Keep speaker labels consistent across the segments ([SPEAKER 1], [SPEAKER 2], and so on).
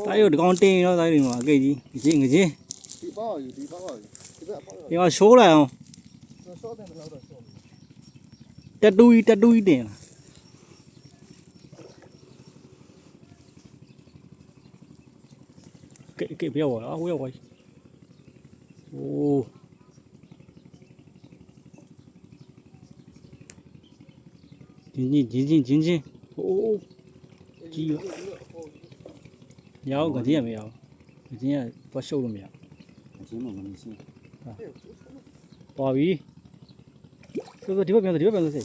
[SPEAKER 1] တိုင်းတို့ကောင်တင်းတော့တိုင်းတွေမှာအကိတ်ကြီးငချင်း
[SPEAKER 2] ဒီ
[SPEAKER 1] မှာရှိုးလိုက်အောင်တက်တူကြီးတင်ကိတ်ပြောပါဝေးဝေးโอ้ချင်းโอ้ကြီးရောမရဘူးကကြီးရမရဘူးကကြီးကသွားရှုပ်လို့မရဘူးချင်းမမရှိသွားပြီဆိုဒီဘက်ပြန်စေဒီဘက်ပြန်စေ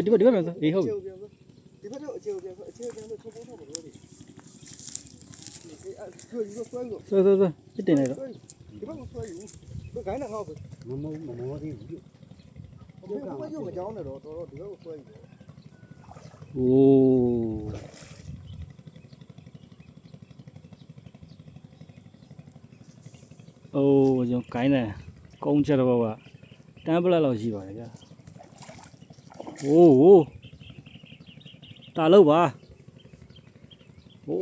[SPEAKER 1] ဒီဘက်ပြန်စေအေးဟုတ်
[SPEAKER 2] ဒီဘက်တော့အခြေပြန်တော့ချုပ်ဖို့တော့မလို့ဒီ
[SPEAKER 1] ဆွဲပြတင်လိုက်တော့
[SPEAKER 2] ဒီဘက်ကိုဆွဲယူဘယ်ခိုင်းနေဟောက်မမောသေးဘူးဒီကရုပ်မကြောင်းနဲ့တော့တော်ဒီဘက်ကိုဆွဲယူ
[SPEAKER 1] โอ้โอ้ကျွန်ကိုင်းတယ်ကုန်းချက်တော့ကတန်းပလက်လောက်ရှိပါတယ်ဗျာโอ้တာလို့ပါโอ้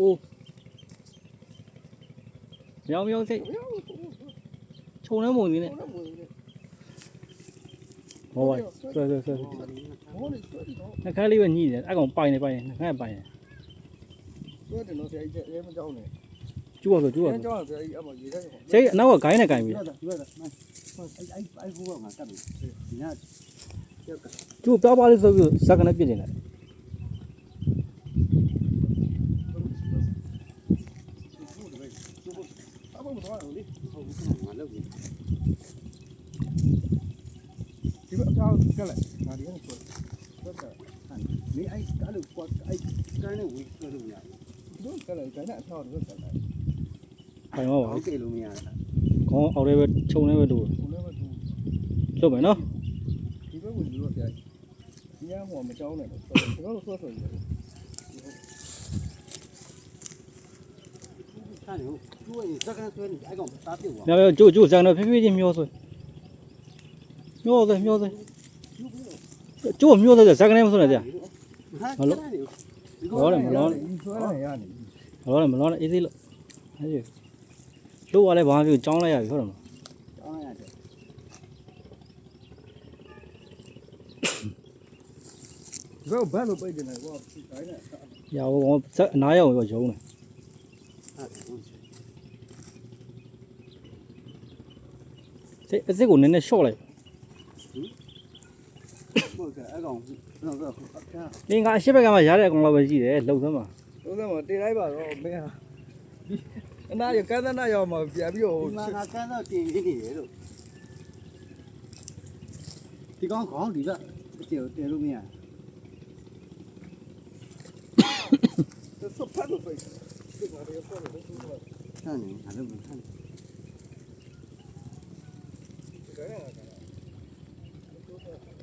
[SPEAKER 1] မြောင်စိတ်ခြုံနှမုံနေနဲ့ဟောပါဆွဲနှခမ်းလေးပဲညှိတယ်အကောင်ပိုင်နေနှခမ်းပိုင်နေ
[SPEAKER 2] ဆွဲတယ်နော်ဆရာကြီးအဲမကြောင်းနဲ့
[SPEAKER 1] ကျူးပါဆို
[SPEAKER 2] ကြောင်းဆရာကြီးအမရေးတယ်
[SPEAKER 1] ဆရာကြီးအနောက်ကဂိုင်းနဲ့ဂိုင်းပြီ
[SPEAKER 2] အဲ့ဟိုကငါတက်ပြီဒီည
[SPEAKER 1] ကျူးပြောပါလေးဆိုပြီးဇက်ကနေပြစ်နေတယ်
[SPEAKER 2] အမမသွားဘူးလေဟုတ်ဘူးငါလုပ်ပြီဒီဘက်အကြောင်းကလည်းငါဒီကနေဆွဲ你爱干了过爱干了为干了没有？都干了，干了跳都干了。
[SPEAKER 1] ပိုင်ပါပါ
[SPEAKER 2] 给了没有？
[SPEAKER 1] ခေါင်းအောက်ထဲပဲခြုံထဲပဲတူ
[SPEAKER 2] 我那个都，
[SPEAKER 1] လုပ်မယ်နော်
[SPEAKER 2] 这个我就说，今天我们招来了，这个说说的。看牛，如果你这个说你爱跟我们打对我。
[SPEAKER 1] မြောက်ကျိုးဇက်နဲ့ဖြည်းဖြည်းချင်းမျောဆွဲကျိုးမျောဆွဲဇက်ကနေမဆွဲနဲ့ကြာမလို့မလောနဲ့အေးသေးလို့အဲ့လို့ရလဲဘာဖြစ်ကြောင်းလိုက်ရပြီဟုတ်တယ်မ
[SPEAKER 2] လားဘယ်လိုပိတ်နေလဲကွာတိုင်းနဲ့
[SPEAKER 1] ရအောင်ဇက်အနားရောက်ရောရုံးတယ်စိတ်အစ်ကိုနည်းနည်းရှော့လိုက်
[SPEAKER 2] ဟုတ်ကဲ့အကောင်တော့
[SPEAKER 1] နေငါအရှိဘက်ကမှရတဲ့အကောင်လောက်ပဲရှိတယ်လှုပ်သမ်းပါ
[SPEAKER 2] သုံးသမ်းမှာတင်လိုက်ပါတော့မင်းဟာအနာရကန်းသနာရောက်မှာပြန်ပြီးတော့ငါကန်းတော့တင်နေတယ်လို့ဒီကောင်ခေါင်းဒီကတင်လို့မရဆက်ဖတ်လို့ပဲဒီမှာရပေါ်လို့ဆိုတော့ဆန်းနေအဲ့လိုမဆန်း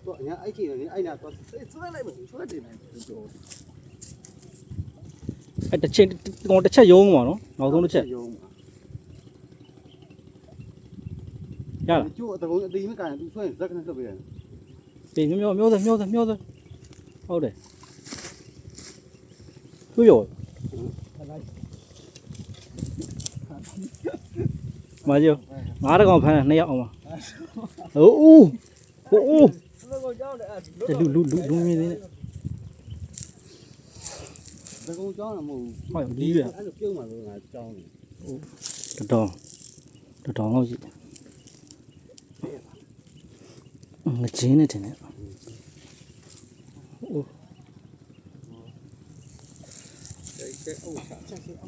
[SPEAKER 2] တော့ညာအဲ့ချိန်နေအဲ့နာတော့ဆွဲလိုက်မယ်ဆွဲတင်နိုင်တယ်
[SPEAKER 1] အဲ့တစ်ချက်ရုံးမှာနော်နောက်ဆုံးတစ်ချက်
[SPEAKER 2] ရုံး
[SPEAKER 1] ရလား
[SPEAKER 2] ကျိုးအတကုံးအသေးမကန်သူဆွဲရင်ဇက်ကနေလှုပ်ပေးတယ်
[SPEAKER 1] ပြေမျောဟုတ်တယ်တွေ့ရောမာဂျိုငါးတကောင်ဖမ်း2ယောက်အောင်ပါဟိုး
[SPEAKER 2] လောက်ကြောင်းတယ်
[SPEAKER 1] လူမြင်နေတယ်
[SPEAKER 2] တကုံကြောင်းတော့မဟုတ်ဘူး
[SPEAKER 1] ဟုတ်ဒီရ
[SPEAKER 2] အဲ့လိုပြုံးမှာလို့ငါကြောင်းတယ်
[SPEAKER 1] တော်လောက်ရှိငချင်းနဲ့တင်တယ်အိုး
[SPEAKER 2] 这哦，这是哦。